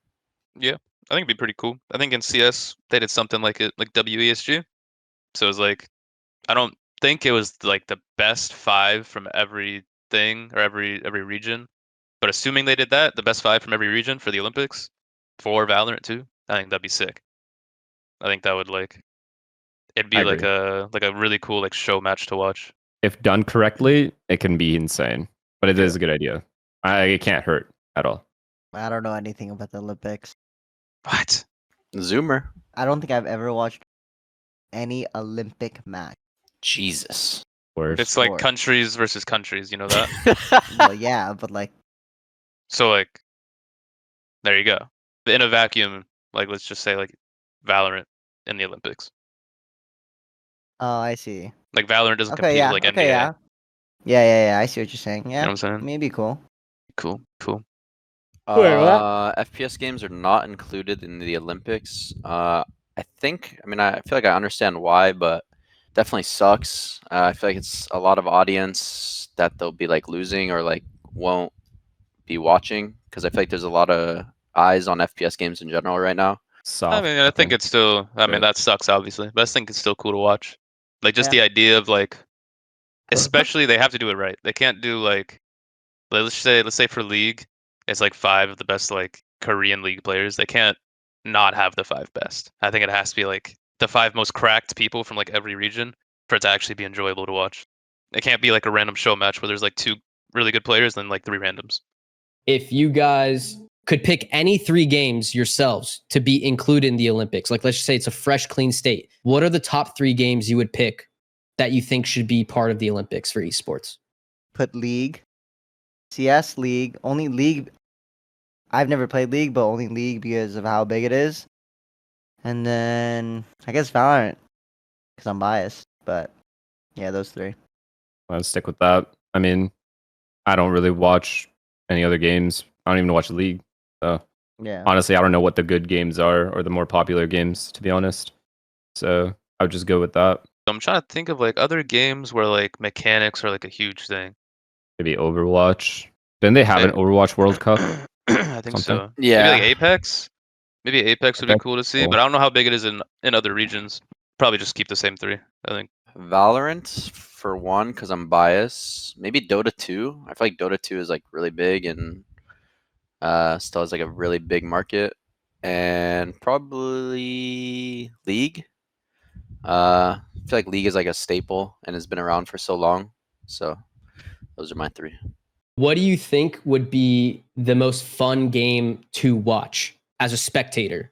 Yeah, I think it'd be pretty cool. I think in CS they did something like it, like WESG. So it was like, I don't think it was like the best 5 from every thing or every region, but assuming they did that, the best 5 from every region for the Olympics, for Valorant too, I think that'd be sick. I think that would like, it'd be I like agree. a really cool like show match to watch. if done correctly, it can be insane. But it is Yeah. a good idea. It can't hurt at all. I don't know anything about the Olympics. What? Zoomer. I don't think I've ever watched any Olympic match. Jesus. Worse. It's like Sport. countries versus countries, you know that? Well, yeah, but like, So like, there you go. In a vacuum, like let's just say like Valorant in the Olympics. oh, I see. Like Valorant doesn't Okay, compete yeah. with like Okay, NBA. yeah. Yeah. I see what you're saying. You Yeah, know what I'm saying? maybe cool. Cool. Wait, what? FPS games are not included in the Olympics. I think. I mean, I feel like I understand why, but definitely sucks. I feel like it's a lot of audience that they'll be like losing or like won't be watching, because I feel like there's a lot of eyes on FPS games in general right now. Soft. I mean, I think it's still. I mean, Good. that sucks obviously, but I think it's still cool to watch. Like just Yeah. the idea of like, especially they have to do it right. They can't do like, let's say for League, it's like 5 of the best like Korean League players. They can't not have the 5 best. I think it has to be like the 5 most cracked people from like every region for it to actually be enjoyable to watch. It can't be like a random show match where there's like 2 really good players and then like 3 randoms. If you guys could pick any 3 games yourselves to be included in the Olympics, like let's just say it's a fresh, clean state, what are the top 3 games you would pick that you think should be part of the Olympics for esports? Put League, CS League, only League. I've never played League, but only League because of how big it is. And then I guess Valorant, because I'm biased. But yeah, those 3. I'll stick with that. I mean, I don't really watch any other games. I don't even watch the league. So Yeah. honestly, I don't know what the good games are or the more popular games, to be honest. So I would just go with that. So I'm trying to think of like other games where like mechanics are like a huge thing. Maybe Overwatch. Didn't they have an Overwatch World Cup? I think something? so. Yeah. Maybe like Apex. Maybe Apex would be Apex, cool to see, cool. but I don't know how big it is in other regions. Probably just keep the same 3. I think. Valorant for one, because I'm biased. Maybe Dota 2. I feel like Dota 2 is like really big and still has like a really big market. And probably League. I feel like League is like a staple and has been around for so long. So those are my 3. What do you think would be the most fun game to watch as a spectator?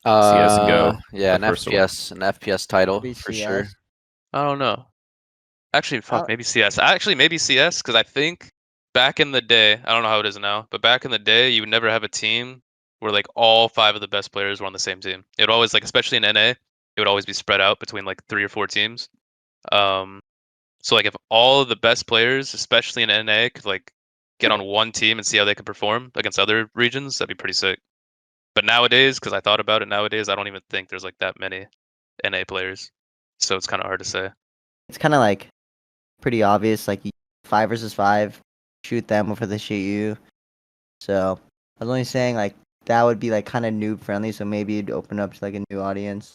CS:GO, Yeah, the first one. an FPS title Maybe for sure. CS. I don't know. Actually, fuck, Uh, maybe CS. Actually, maybe CS, because I think back in the day, I don't know how it is now, but back in the day, you would never have a team where like all 5 of the best players were on the same team. It would always like, especially in NA, it would always be spread out between like 3 or 4 teams. So like if all of the best players, especially in NA, could like get on one team and see how they could perform against other regions, that'd be pretty sick. But nowadays, because I thought about it, nowadays I don't even think there's like that many NA players, so it's kind of hard to say. It's kind of like pretty obvious. Like 5 versus 5, shoot them before they shoot you. So I was only saying like that would be like kind of noob friendly. So maybe it'd open up to like a new audience.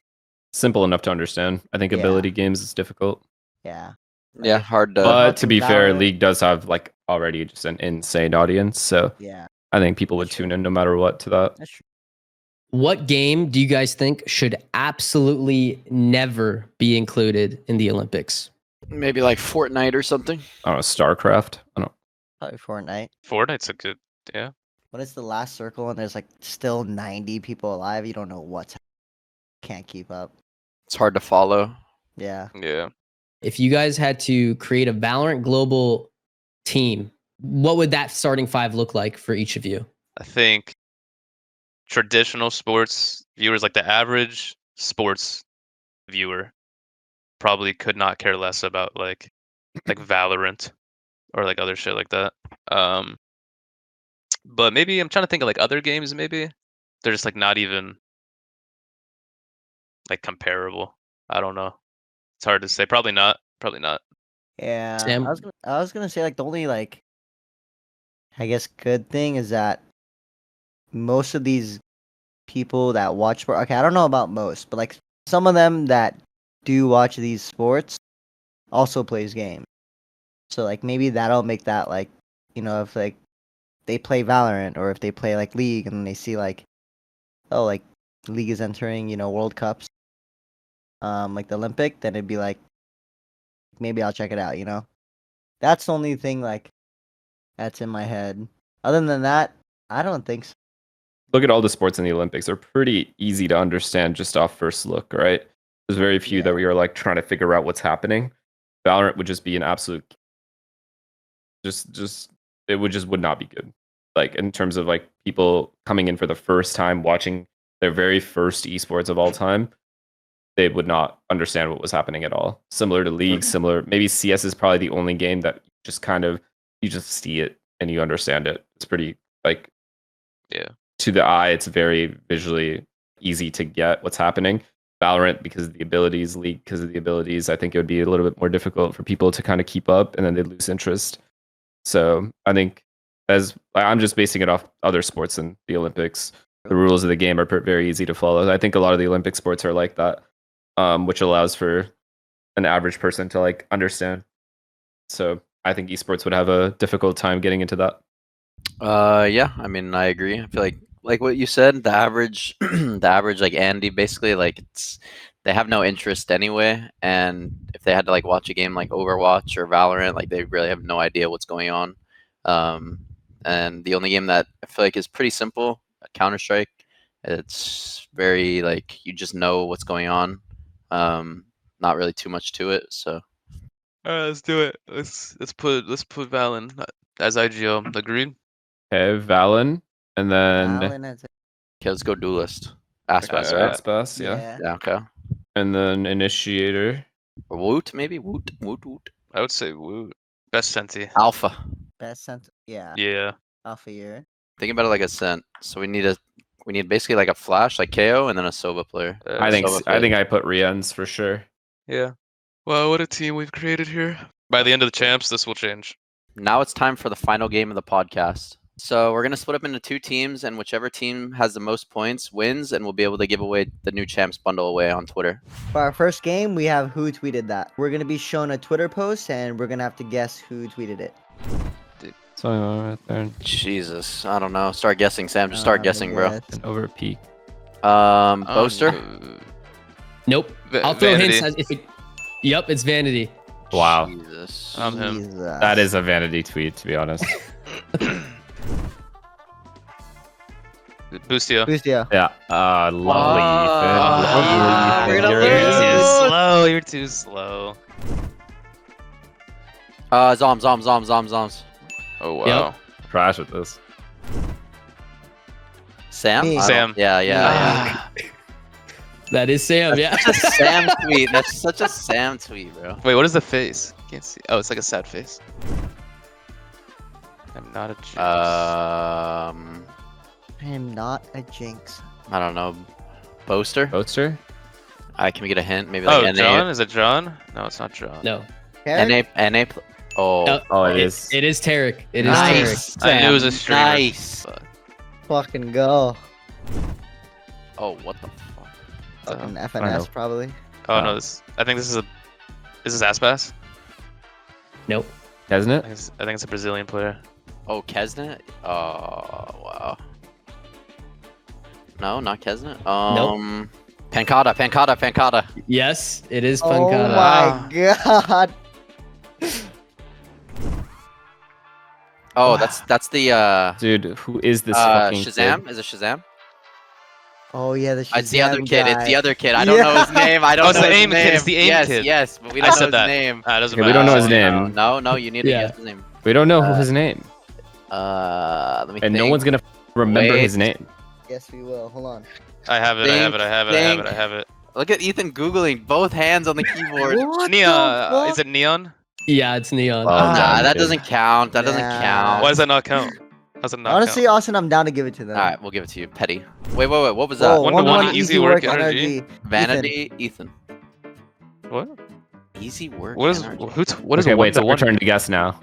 simple enough to understand. I think Yeah. ability games is difficult. Yeah. Yeah, hard to. But to fucking be fair, Valorant. League does have like already just an insane audience, so Yeah. I think people would That's tune true. in no matter what to that. That's true. What game do you guys think should absolutely never be included in the Olympics? Maybe like Fortnite or something. I don't know, StarCraft. I don't. Probably Fortnite. Fortnite's a good. Yeah. When it's the last circle and there's like still 90 people alive, you don't know what's can't keep up. It's hard to follow. Yeah. Yeah. If you guys had to create a Valorant global team, what would that starting 5 look like for each of you? I think traditional sports viewers, like the average sports viewer, probably could not care less about like Valorant or like other shit like that. But maybe I'm trying to think of like other games. Maybe they're just like not even like comparable. I don't know. It's hard to say. Probably not. Probably not. Yeah. Sam? I was gonna say like the only like I guess good thing is that most of these people that watch sport, okay, I don't know about most, but like some of them that do watch these sports also plays games. So like maybe that'll make that like, you know, if like they play Valorant or if they play like League and they see like, oh, like League is entering, you know, World Cups, like the Olympic, then it'd be like maybe I'll check it out, you know. That's the only thing like that's in my head. Other than that, I don't think so. Look at all the sports in the Olympics. They're pretty easy to understand just off first look, right? There's very few that we are like trying to figure out what's happening. Valorant would just be an absolute just it would not be good. Like in terms of like people coming in for the first time watching their very first esports of all time, they would not understand what was happening at all. Similar to League, maybe CS is probably the only game that just kind of you just see it and you understand it. It's pretty like Yeah. to the eye, it's very visually easy to get what's happening. Valorant, because of the abilities, League, because of the abilities, I think it would be a little bit more difficult for people to kind of keep up and then they'd lose interest. So I think as I'm just basing it off other sports in the Olympics, the rules of the game are very easy to follow. I think a lot of the Olympic sports are like that, which allows for an average person to like understand. So I think esports would have a difficult time getting into that. Yeah, I mean, I agree. I feel like what you said, the average, the average like Andy, basically like they have no interest anyway, and if they had to like watch a game like Overwatch or Valorant, like they really have no idea what's going on. And the only game that I feel like is pretty simple, Counter-Strike. It's very like you just know what's going on. Not really too much to it. So All right, let's do it. Let's put Valen as IGO. Agreed. Okay, Valen, and then Valorant as okay, let's go Duelist. Aspas, uh, right? Aspas, yeah. yeah. Yeah, okay. And then Initiator. Or Woot, maybe? Woot. I would say Woo. Best Senti. Alpha. Best sense. Yeah. Yeah. Alpha year. Think about it like a scent. So we need basically like a flash, like KO, and then a Sova player. I think Sova I player. think I put Rien's for sure. Yeah. Wow, what a team we've created here. By the end of the champs, this will change. Now it's time for the final game of the podcast. So we're gonna split up into 2 teams, and whichever team has the most points wins, and we'll be able to give away the new champs bundle away on Twitter. For our first game, we have who tweeted that. We're gonna be shown a Twitter post, and we're gonna have to guess who tweeted it. So right there, Jesus, I don't know. Start guessing, Sam. Just start guessing, bro. yes. and over peak. Boaster. Nope. I'll throw hints as if it. Yep, it's Vanity. Wow, Jesus. Him. Jesus. that is a vanity tweet, to be honest. Boostio. Boostio. Yeah, lovely. Ah, Ethan. we're gonna You're- lose. You're too slow. You're too slow. Zoms. Oh wow. Yep. Crash with this. Sam. Me. I don't- Sam. Yeah. That is Sam. Yeah. That's a Sam tweet. That's such a Sam tweet, bro. Wait, what is the face? Can't see. Oh, it's like a sad face. I'm not a jinx. I am not a jinx. I don't know. Boaster. Poster? Can we get a hint? Maybe like Oh, NA. John? Is it John? No, it's not John. No. Carrot? NA. Oh. No, Oh, it is. It is Tarek. It is Nice. I knew it was a Sam, streamer. Nice. But Fucking go. Oh, what the fuck? Fucking know. FNS probably. Oh Oh. no, I think this is Aspas. Nope. Hasn't I it? think it's a Brazilian player. Oh, Kesnet? Oh, wow. No, not Kesnet. Pancada. Yes, it is Oh Pancada. my god. Oh, that's the Dude, who is this fucking Shazam? kid? Is it Shazam? Oh yeah, the It's the other Shazam kid. It's the guy. other kid. I don't know his name. I don't Oh, it's know the his AIM kid, name. it's the AIM yes, kid. yes, but we I don't know said his that. name. Ah, it doesn't Okay, matter. we don't know his No, name. No, you need to Yeah. guess his name. We don't know his name, Let me and think. no one's gonna remember Wait. his name. Yes, we will. Hold on. I have it. Think. I have it. Look at Ethan googling, both hands on the keyboard. What Neon. the fuck? Is it Neon? Yeah, it's Neon. Oh, Nah, damn, that dude. doesn't count. That doesn't Nah. count. Why does that not count? How does it not Honestly, count? Austin, I'm down to give it to them. All right, we'll give it to you. Petty. Wait. What was Whoa, that? 1-1 easy work energy. Vanity, Ethan. What? Easy work. What is energy. what is Okay, a wait, it's our 1-1? turn to guess now.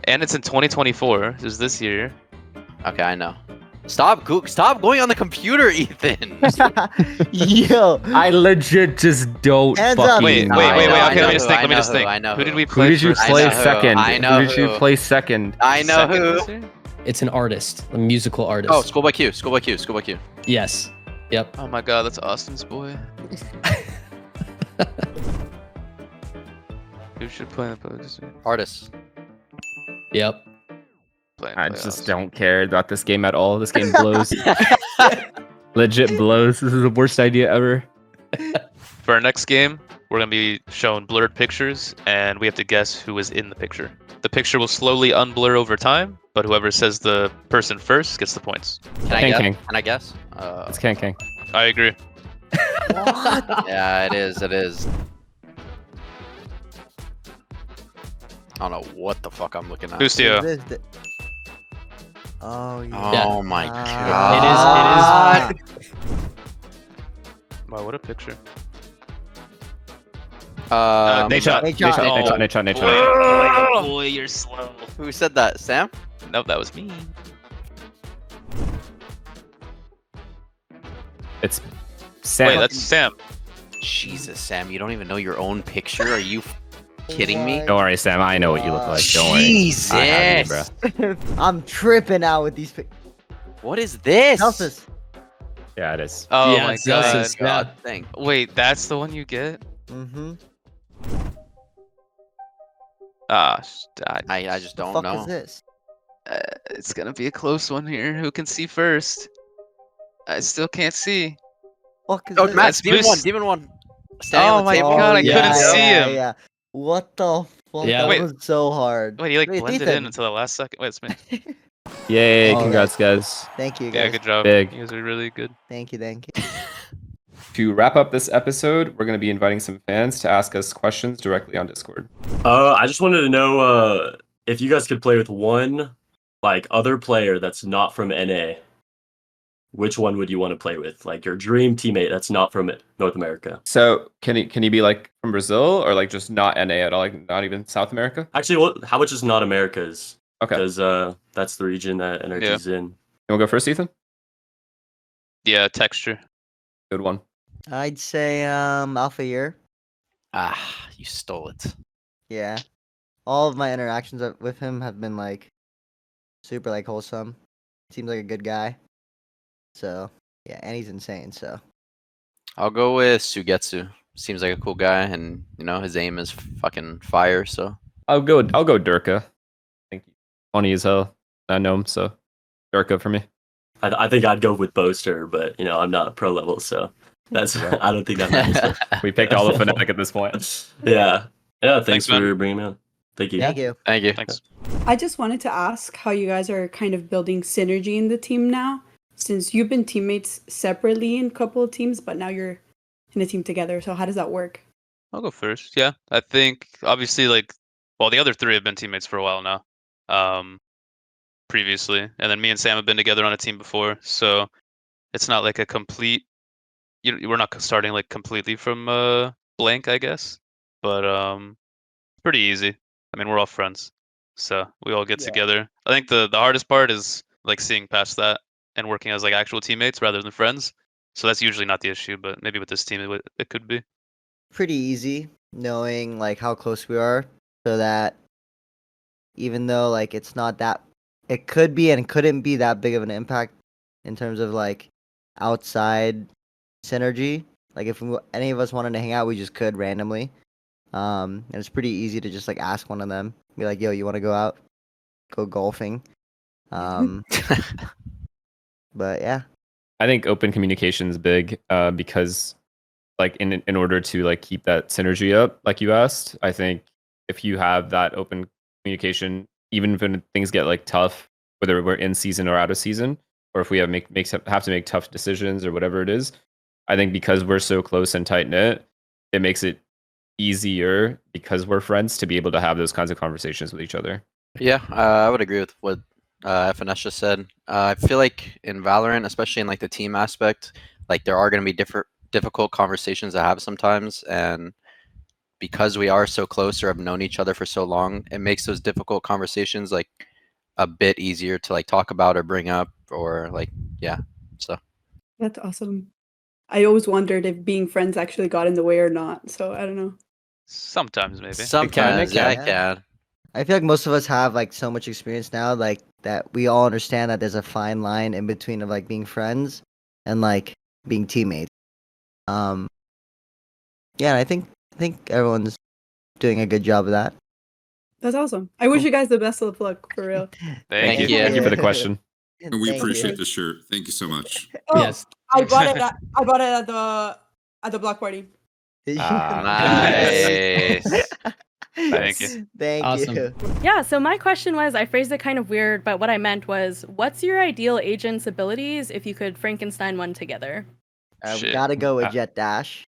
And it's in 2024. This is this year. Okay, I know. Stop going on the computer, Ethan. Yo, I legit just don't Hands up. fucking Wait. know. Okay, I let me know just who, think. I Let me know just who, think. I know Who did who. we Who play did you first? I play know who, second? I know Who did you who. play second? I know Second who. this year? It's an artist, a musical artist. Oh, Schoolboy Q. Yes. Yep. Oh my god, that's Austin's boy. Who should play in the this year? Artist. Yep. Playing I playoffs. just don't care about this game at all. This game blows. Legit blows. This is the worst idea ever. For our next game, we're gonna be shown blurred pictures, and we have to guess who was in the picture. The picture will slowly unblur over time, but whoever says the person first gets the points. Can I King guess? King. Can I guess? It's King King. I agree. Yeah, it is. I don't know what the fuck I'm looking at. Bustio. Oh yeah. Oh my Ah. god. It is. Wow, what a picture. Nate shot. Nate shot. Boy, you're slow. Who said that? Sam? Nope, that was me. It's Sam. Wait, that's Sam. Jesus, Sam, you don't even know your own picture? Are you kidding me? Don't worry, Sam. I know what you look like. Don't worry. Jesus. I have you, bro. I'm tripping out with these pictures. What is this? Celsius. Yeah, it is. Oh Yeah, my it's god. Celsius. God, thank. Wait, that's the one you get? Mm-hmm. Ah, I just don't Fuck know. is this? it's gonna be a close one here. Who can see first? I still can't see. Fuck is Oh, this? Matt, That's Demon Boost. One, Demon One. Standing Oh on the my table. god, I yeah, couldn't see him. Yeah. What the fuck? Yeah. That Wait. was so hard. Wait, he like Wait, blended Ethan. in until the last second. Wait, it's me. Yay! Oh, Congrats, guys. Thank you, guys. Yeah, good job. Big. You guys are really good. Thank you. To wrap up this episode, we're going to be inviting some fans to ask us questions directly on Discord. I just wanted to know if you guys could play with one like other player that's not from NA. Which one would you want to play with? Like your dream teammate that's not from North America. So, can he be like from Brazil or like just not NA at all, like not even South America? Actually, how much is not America's? Okay. Because that's the region that NRG's in. You want to go first, Ethan? Yeah, texture. Good one. I'd say Alpha Year. Ah, you stole it. Yeah. All of my interactions with him have been like super like wholesome. Seems like a good guy. So yeah, and he's insane. So I'll go with Sugetsu. Seems like a cool guy, and you know his aim is fucking fire. So I'll go Durka. Thank you. Funny as hell. I know him, so Durka for me. I think I'd go with Boaster, but you know I'm not pro level, so that's I don't think that matters. We picked all of Fnatic at this point. Yeah. Thanks Thanks, man. for bringing me on. Thank you. thank you. thank you. Thanks. I just wanted to ask how you guys are kind of building synergy in the team now, since you've been teammates separately in a couple of teams, but now you're in a team together. So how does that work? I'll go first. Yeah, I think obviously the other three have been teammates for a while now. Previously, and then me and Sam have been together on a team before, so it's not like a complete. We're not starting like completely from blank, I guess, but pretty easy. I mean, we're all friends, so we all get together. I think the hardest part is like seeing past that and working as like actual teammates rather than friends. So that's usually not the issue, but maybe with this team it could be. Pretty easy knowing like how close we are, so that even though like it's not that, it could be and couldn't be that big of an impact in terms of like outside synergy. Like if any of us wanted to hang out, we just could randomly. And it's pretty easy to just like ask one of them, be like, "Yo, you want to go out, go golfing?" But yeah, I think open communication is big because like in order to like keep that synergy up, like you asked, I think if you have that open communication, even when things get like tough, whether we're in season or out of season, or if we have have to make tough decisions or whatever it is, I think because we're so close and tight knit, it makes it easier because we're friends to be able to have those kinds of conversations with each other. Yeah, I would agree with what FNS just said. I feel like in Valorant, especially in like the team aspect, like there are going to be difficult conversations to have sometimes, and because we are so close or have known each other for so long, it makes those difficult conversations like a bit easier to like talk about or bring up, or like so That's awesome. I always wondered if being friends actually got in the way or not. So I don't know. Sometimes maybe. sometimes can. I can. I feel like most of us have like so much experience now, like that we all understand that there's a fine line in between of like being friends and like being teammates. Yeah, I think everyone's doing a good job of that. That's awesome. I wish you guys the best of luck for real. Thank you. you. Thank you for the question. And we Thank appreciate you. the shirt. Thank you so much. Oh, Yes. I bought it. I bought it at the block party. Nice. Thank you. Thank Awesome. you. Yeah, so my question was, I phrased it kind of weird, but what I meant was, what's your ideal agent's abilities if you could Frankenstein one together? We Shit. gotta go with Jet Dash.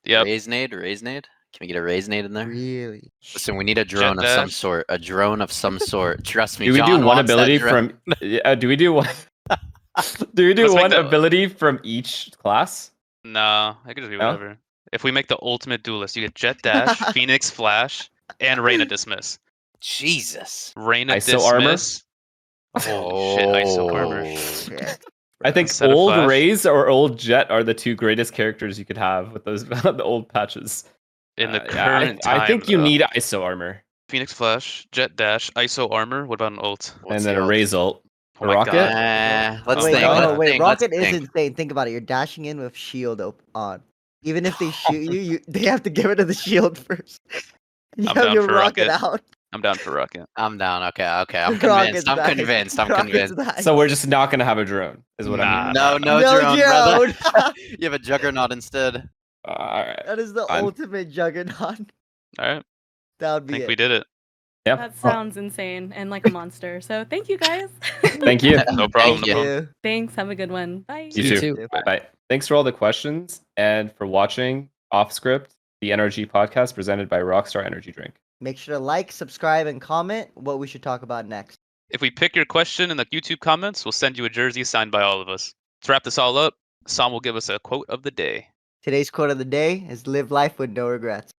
Yep. Raise nade. Can we get a raise nade in there? Really? Listen, we need a drone of some dash. sort. A drone of some sort. Trust me. Do we John do one wants that ability drone. from? Do we do one? Do we do Let's make one the- ability from each class? No, I could just do No? whatever. If we make the ultimate duelist, you get Jet Dash, Phoenix Flash, and Reyna Dismiss. Jesus. Reyna ISO armor? Dismiss. Holy shit, ISO armor. Shit. I think Instead of old Flash. Raze or old Jet are the two greatest characters you could have with those the old patches. In the Yeah, current time, I think you though. need ISO armor Phoenix Flash, Jet Dash, ISO armor. What about an ult? What's and then the a odds? Raze ult. Oh my Rocket? God. Let's Oh think. my God. Let's wait, think. Let's Rocket is think. insane. Think about it. You're dashing in with shield on. Even if they shoot you, they have to get rid of the shield first. You I'm have down your for rocket Rocket. out. I'm down for Rocket. I'm down. Okay. I'm Rocket's convinced. I'm nice. convinced. I'm Rocket's convinced. nice. So we're just not gonna have a drone, is what I mean. Nah. No No drone, brother. drone. You have a juggernaut instead. All right. That is the Fine. ultimate juggernaut. All right. That would I be think it. we did it. Yeah. That sounds insane and like a monster. So thank you guys. Thank you. No problem. Thank No you. problem. Thanks. Have a good one. Bye. You You too. too. Bye. Thanks for all the questions and for watching Offscript, the NRG podcast presented by Rockstar Energy Drink. Make sure to like, subscribe, and comment what we should talk about next. If we pick your question in the YouTube comments, we'll send you a jersey signed by all of us. To wrap this all up, Sam will give us a quote of the day. Today's quote of the day is live life with no regrets.